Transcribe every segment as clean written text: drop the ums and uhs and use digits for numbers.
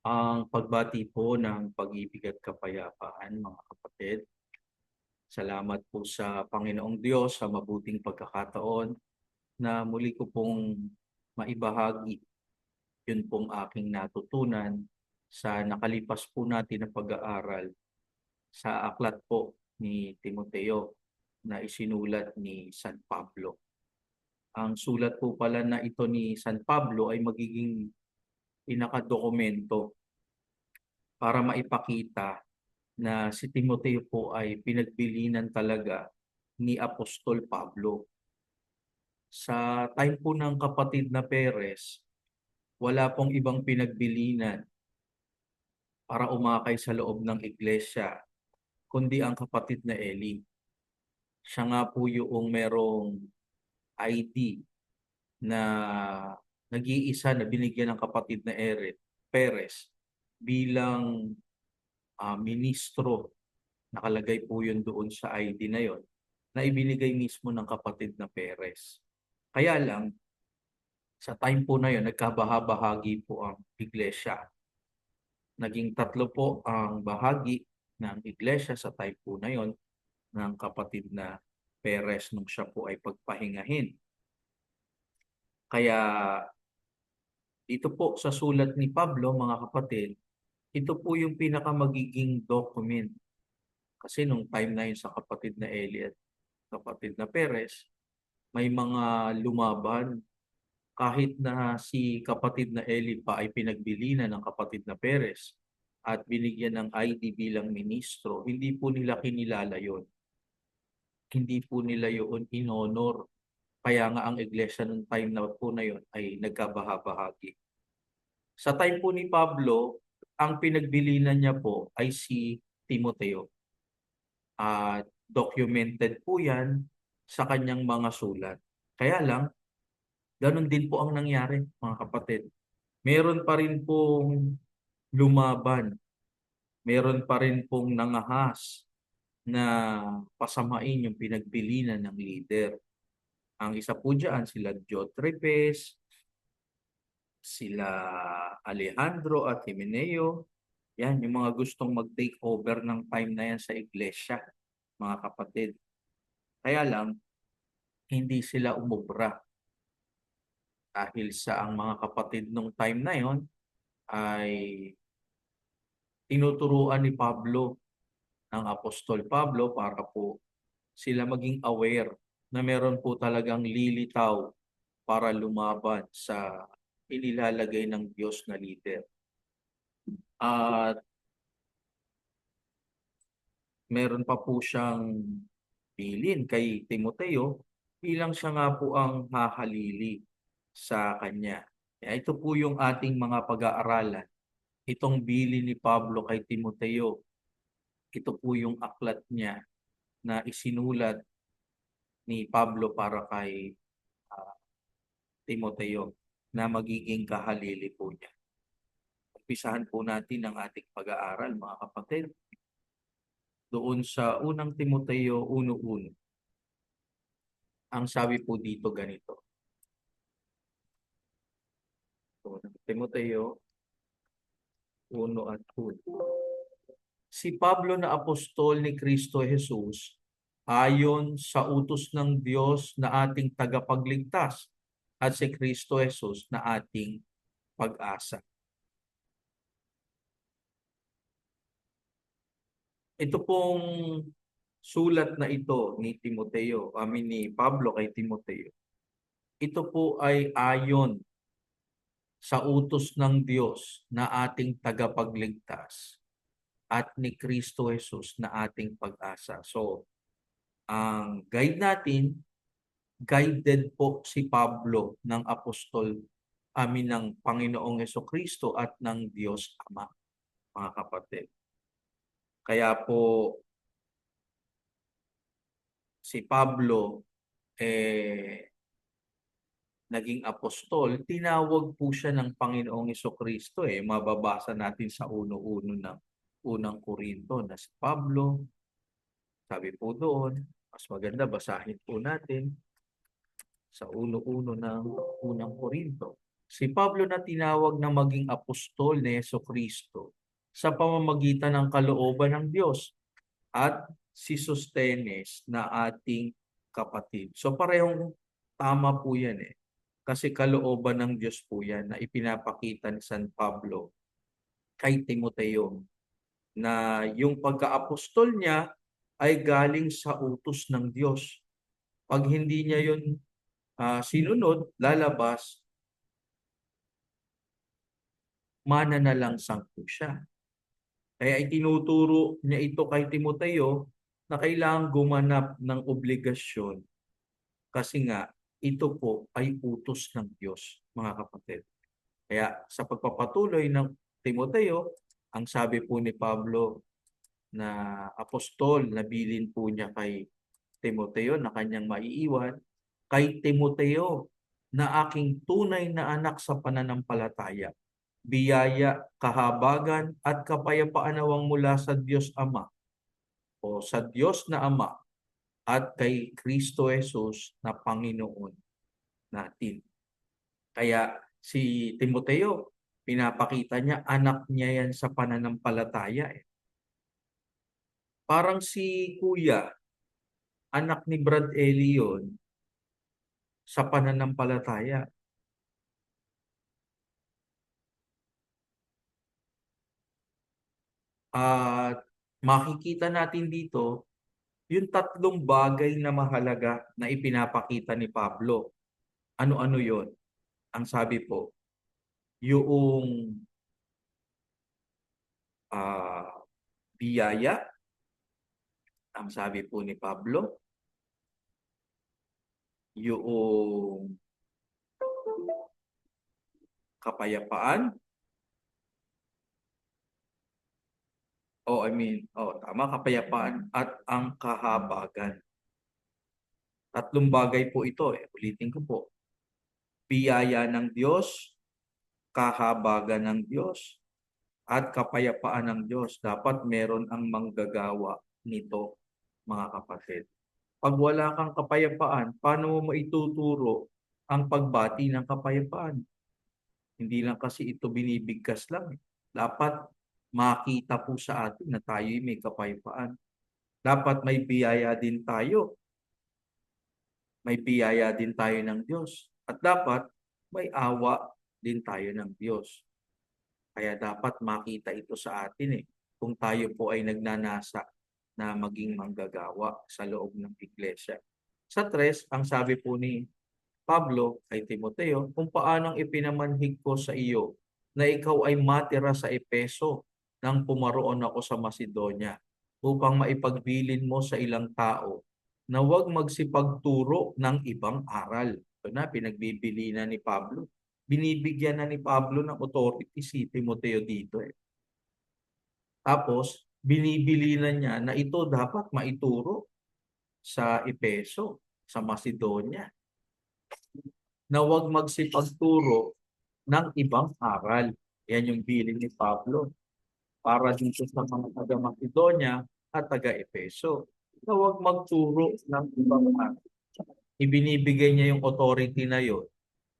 Ang pagbati po ng pag-ibig at kapayapaan, mga kapatid. Salamat po sa Panginoong Diyos sa mabuting pagkakataon na muli ko pong maibahagi yun pong aking natutunan sa nakalipas po natin na pag-aaral sa aklat po ni Timoteo na isinulat ni San Pablo. Ang sulat po pala na ito ni San Pablo ay magiging pinakadokumento para maipakita na si Timoteo po ay pinagbilinan talaga ni Apostol Pablo. Sa time po ng kapatid na Perez, wala pong ibang pinagbilinan para umakay sa loob ng iglesia, kundi ang kapatid na Eli. Siya nga po yung merong ID na nag-iisa na binigyan ng kapatid na Perez bilang ministro. Nakalagay po yun doon sa ID na yon na ibinigay mismo ng kapatid na Perez. Kaya lang, sa time po na yon, nagkabahabahagi po ang iglesia. Naging tatlo po ang bahagi ng iglesia sa time po na yon ng kapatid na Perez nung siya po ay pagpahingahin. Kaya dito po sa sulat ni Pablo, mga kapatid, ito po yung pinakamagiging document. Kasi nung time na yun sa kapatid na Eli at kapatid na Perez, may mga lumaban kahit na si kapatid na Eli pa ay pinagbilinan ng kapatid na Perez at binigyan ng ID bilang ministro, hindi po nila kinilala yon. Hindi po nila yun inonor. Kaya nga ang iglesia nung time na po na yon ay nagkabahabahagi. Sa time po ni Pablo, ang pinagbilinan niya po ay si Timoteo. At documented po yan sa kanyang mga sulat. Kaya lang, ganun din po ang nangyari, mga kapatid. Meron pa rin pong lumaban. Meron pa rin pong nangahas na pasamain yung pinagbilinan ng leader. Ang isa po dyan, sila Diotrepes, sila Alejandro at Himeneo. Yan, yung mga gustong mag-take over ng time na yan sa iglesia, mga kapatid. Kaya lang, hindi sila umubra. Dahil sa ang mga kapatid nung time na yon ay tinuturuan ni Pablo, ng Apostol Pablo para po sila maging aware na meron po talagang lilitaw para lumaban sa inilalagay ng Diyos na leader. At meron pa po siyang bilin kay Timoteo bilang siya nga po ang hahalili sa kanya. Kaya ito po yung ating mga pag-aaralan. Itong bilin ni Pablo kay Timoteo, ito po yung aklat niya na isinulat ni Pablo para kay ah, Timoteo na magiging kahalili po niya. Umpisahan po natin ang ating pag-aaral, mga kapatid, doon sa unang Timoteo 1:1. Ang sabi po dito ganito. Unang Timoteo 1:1. Si Pablo na apostol ni Kristo Jesus, ayon sa utos ng Diyos na ating tagapagligtas at si Kristo Jesus na ating pag-asa. Ito pong sulat na ito ni Timoteo, ni Pablo kay Timoteo. Ito po ay ayon sa utos ng Diyos na ating tagapagligtas at ni Kristo Jesus na ating pag-asa. So, ang guide natin, guided po si Pablo ng apostol, ng Panginoong Hesukristo at ng Diyos Ama, mga kapatid. Kaya po si Pablo naging apostol, tinawag po siya ng Panginoong Hesukristo. Mababasa natin sa 1:1 ng unang Korinto na si Pablo. Sabi po doon, mas maganda basahin po natin sa 1:1 ng unang Korinto. Si Pablo na tinawag na maging apostol ni Jesucristo sa pamamagitan ng kalooban ng Diyos at si Sostenes na ating kapatid. So parehong tama po yan eh. Kasi kalooban ng Diyos po yan na ipinapakita ni San Pablo kay Timoteo na yung pagka-apostol niya ay galing sa utos ng Diyos. Pag hindi niya yun sinunod, lalabas, mananalangsang po siya. Kaya itinuturo niya ito kay Timoteo na kailangang gumanap ng obligasyon kasi nga ito po ay utos ng Diyos, mga kapatid. Kaya sa pagpapatuloy ng Timoteo, ang sabi po ni Pablo na apostol na bilin po niya kay Timoteo na kanyang maiiwan, kay Timoteo na aking tunay na anak sa pananampalataya, biyaya, kahabagan at kapayapaan nawang mula sa Diyos Ama o sa Diyos na Ama at kay Kristo Jesus na Panginoon natin. Kaya si Timoteo, pinapakita niya, anak niya yan sa pananampalataya. Parang si Kuya, anak ni Brad Eli yun sa pananampalataya. At makikita natin dito yung tatlong bagay na mahalaga na ipinapakita ni Pablo. Ano-ano yon? Ang sabi po, yung biyaya, ang sabi po ni Pablo, yung kapayapaan, tama, kapayapaan at ang kahabagan. Tatlong bagay po ito, ulitin ko po. Biyaya ng Diyos, kahabagan ng Diyos, at kapayapaan ng Diyos. Dapat meron ang manggagawa nito, mga kapatid. Pag wala kang kapayapaan, paano mo maituturo ang pagbati ng kapayapaan? Hindi lang kasi ito binibigkas lang. Dapat makita po sa atin na tayo may kapayapaan. Dapat may biyaya din tayo. May biyaya din tayo ng Diyos. At dapat may awa din tayo ng Diyos. Kaya dapat makita ito sa atin kung tayo po ay nagnanasa na maging manggagawa sa loob ng iglesia. Sa 3, ang sabi po ni Pablo kay Timoteo, kung paanong ipinamanhig ko sa iyo na ikaw ay matira sa Epeso nang pumaroon ako sa Macedonia upang maipagbilin mo sa ilang tao na huwag magsipagturo ng ibang aral. Ito na, pinagbibili na ni Pablo. Binibigyan na ni Pablo ng authority si Timoteo dito. Tapos, binibili na niya na ito dapat maituro sa Epeso, sa Macedonia, na huwag magsipagturo ng ibang aral. Yan yung bilin ni Pablo para dito sa mga taga-Macedonia at taga-Epeso, na huwag magturo ng ibang aral. Ibinibigay niya yung authority na yon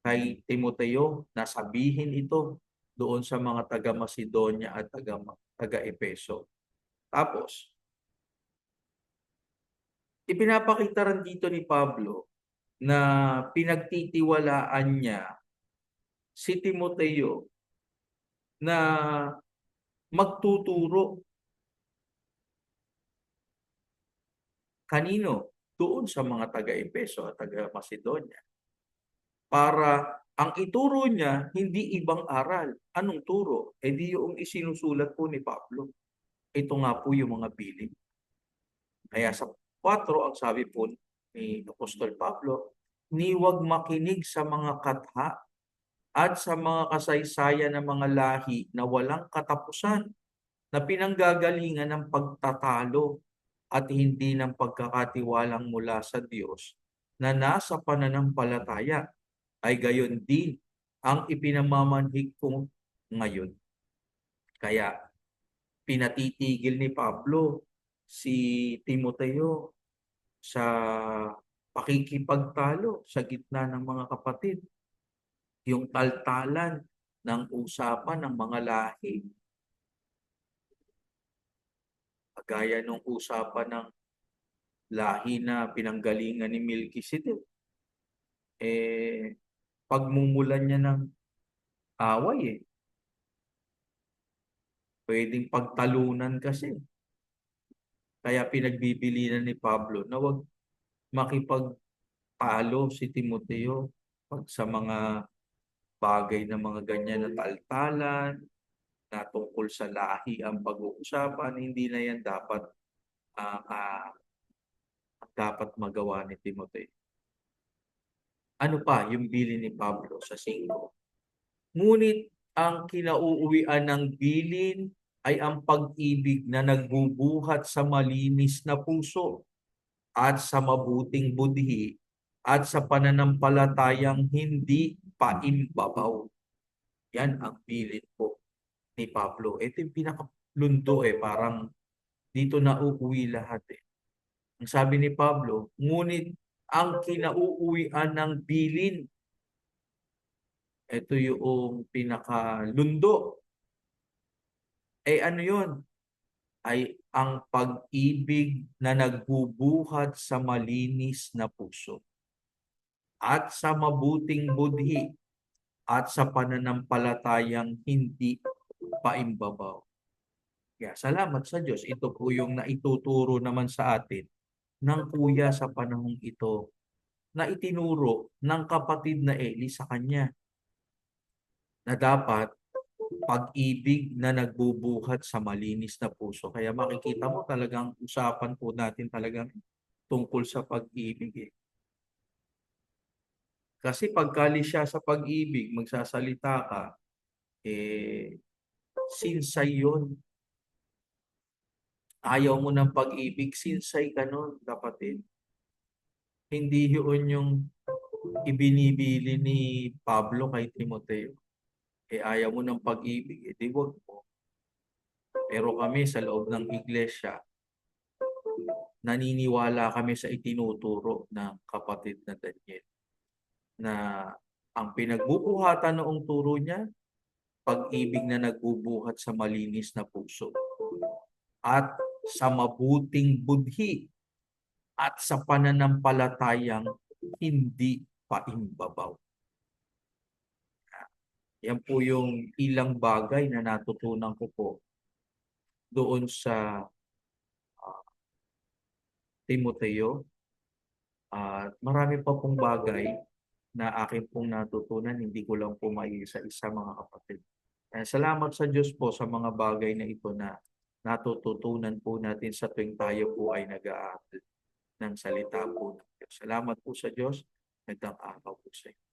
kay Timoteo na sabihin ito doon sa mga taga-Macedonia at taga-Epeso. Tapos, ipinapakita rin dito ni Pablo na pinagtitiwalaan niya si Timoteo na magtuturo. Kanino? Doon sa mga taga-Epeso at taga-Macedonia. Para ang ituro niya, hindi ibang aral. Anong turo? Di yung isinusulat po ni Pablo. Ito nga po yung mga bilin. Kaya sa 4, ang sabi po ni Apostol Pablo, ni huwag makinig sa mga katha at sa mga kasaysayan ng mga lahi na walang katapusan na pinanggagalingan ng pagtatalo at hindi ng pagkakatiwalang mula sa Diyos na nasa pananampalataya ay gayon din ang ipinamamanhig ko ngayon. Kaya pinatitigil ni Pablo si Timoteo sa pakikipagtalo sa gitna ng mga kapatid. yung taltalan ng usapan ng mga lahi. Kagaya nung usapan ng lahi na pinanggalingan ni Melchizedek. Pagmumulan niya ng away Pwedeng pagtalunan kasi. Kaya pinagbibilinan ni Pablo na wag makipagtalo si Timoteo pag sa mga bagay na mga ganyan na taltalan, na tungkol sa lahi ang pag-uusapan, hindi na yan ah, ah, dapat magawa ni Timoteo. Ano pa yung bilin ni Pablo sa 5? Ngunit ang kinauuwian ng bilin ay ang pag-ibig na nagbubuhat sa malinis na puso at sa mabuting budhi at sa pananampalatayang hindi paimbabaw. Yan ang bilin po ni Pablo. Ito yung pinakalundo parang dito na uuwi lahat Ang sabi ni Pablo, ngunit ang kinauuwian ng bilin, ito yung pinakalundo. Ano yun? Ay ang pag-ibig na nagbubuhat sa malinis na puso at sa mabuting budhi at sa pananampalatayang hindi paimbabaw. Kaya salamat sa Diyos. Ito po yung naituturo naman sa atin ng kuya sa panahong ito na itinuro ng kapatid na Eli sa kanya na dapat pag-ibig na nagbubuhat sa malinis na puso. Kaya makikita mo talagang usapan po natin talagang tungkol sa pag-ibig Kasi pagkali siya sa pag-ibig, magsasalita ka, sinsay yun. Ayaw mo ng pag-ibig, sinsay ka nun, kapatid. Hindi yun yung ibinibili ni Pablo kay Timoteo. Ayaw mo ng pag-ibig, di wag mo. Pero kami sa loob ng iglesia, naniniwala kami sa itinuturo ng kapatid na Daniel na ang pinagbubuhatan noong turo niya, pag-ibig na nagbubuhat sa malinis na puso at sa mabuting budhi at sa pananampalatayang hindi paimbabaw. Yan po yung ilang bagay na natutunan ko po doon sa Timoteo. At marami pa pong bagay na akin pong natutunan, hindi ko lang po maisa-isa mga kapatid. Salamat sa Diyos po sa mga bagay na ito na natututunan po natin sa tuwing tayo po ay nag-aaral ng salita po ng Diyos. Salamat po sa Diyos. Magandang araw po sa inyo.